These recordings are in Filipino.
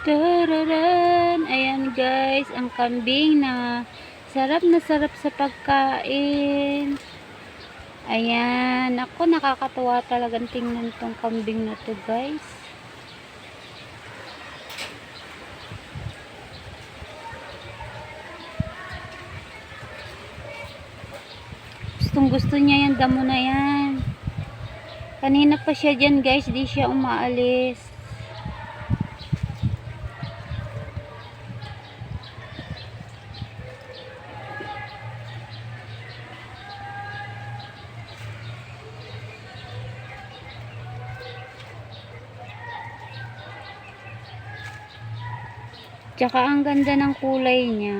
Tararan! Ayan guys, ang kambing na sarap sa pagkain. Ayan, ako nakakatuwa talagang tingnan tong kambing na to guys. Gustong gusto niya yung damo na yan. Kanina pa siya dyan guys, di siya umaalis. Tsaka ang ganda ng kulay niya.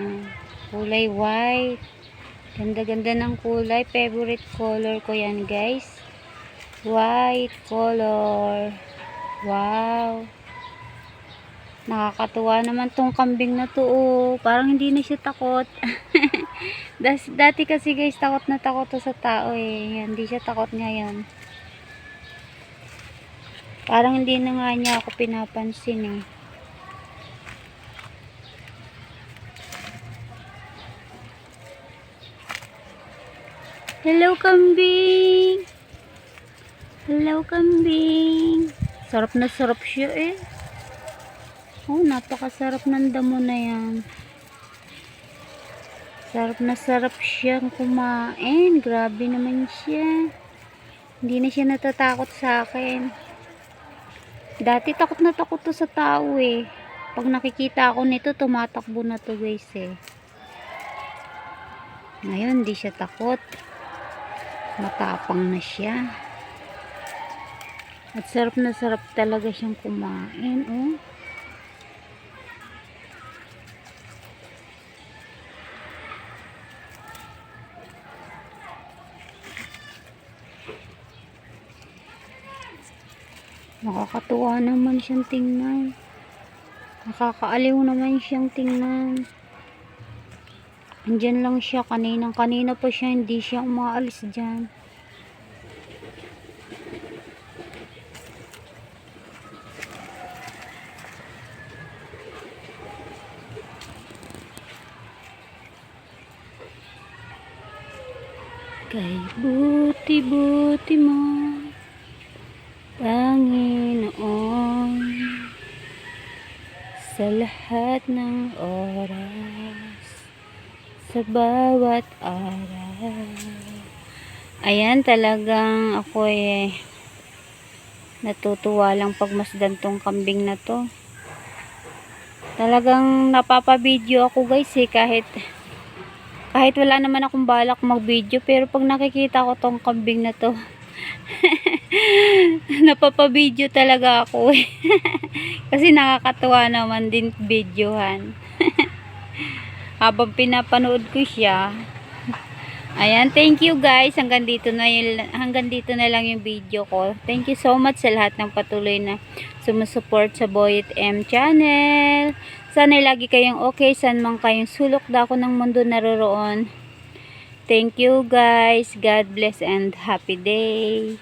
Kulay white. Ganda-ganda ng kulay. Favorite color ko yan guys. White color. Wow. Nakakatuwa naman tong kambing na to. Oh. Parang hindi na siya takot. Dati kasi guys, takot na takot to sa tao eh. Yan, hindi siya takot ngayon. Parang hindi na nga niya ako pinapansin eh. Hello kambing! Hello kambing! Sarap na sarap siya eh. Oh, napakasarap ng damo na yan. Sarap na sarap siyang kumain. Grabe naman siya. Hindi na siya natatakot sa akin. Dati takot na takot to sa tao eh. Pag nakikita ako nito, tumatakbo na to guys eh. Ngayon, hindi siya takot. Matapang na siya. At sarap na sarap talaga siyang kumain. Oh. Nakakatuwa naman siyang tingnan. Nakakaaliw naman siyang tingnan. Andyan lang siya. Kanina pa siya. Hindi siya umaalis dyan. Kay buti-buti mo, Panginoon, sa lahat ng oras, sa bawat araw. Ayan, talagang ako natutuwa lang pagmasdan tong kambing na to. Talagang napapabideo ako guys kahit wala naman akong balak mag-video, pero pag nakikita ko tong kambing na to, napapabideo talaga ako kasi nakakatuwa naman din videohan. Habang pinapanood ko siya. Ayan, thank you guys. Hanggang dito na lang yung video ko. Thank you so much sa lahat ng patuloy na sumusupport sa Boyet M channel. Sana lagi kayong okay, saan man kayong sulok dako ng mundo naroroon. Thank you guys. God bless and happy day.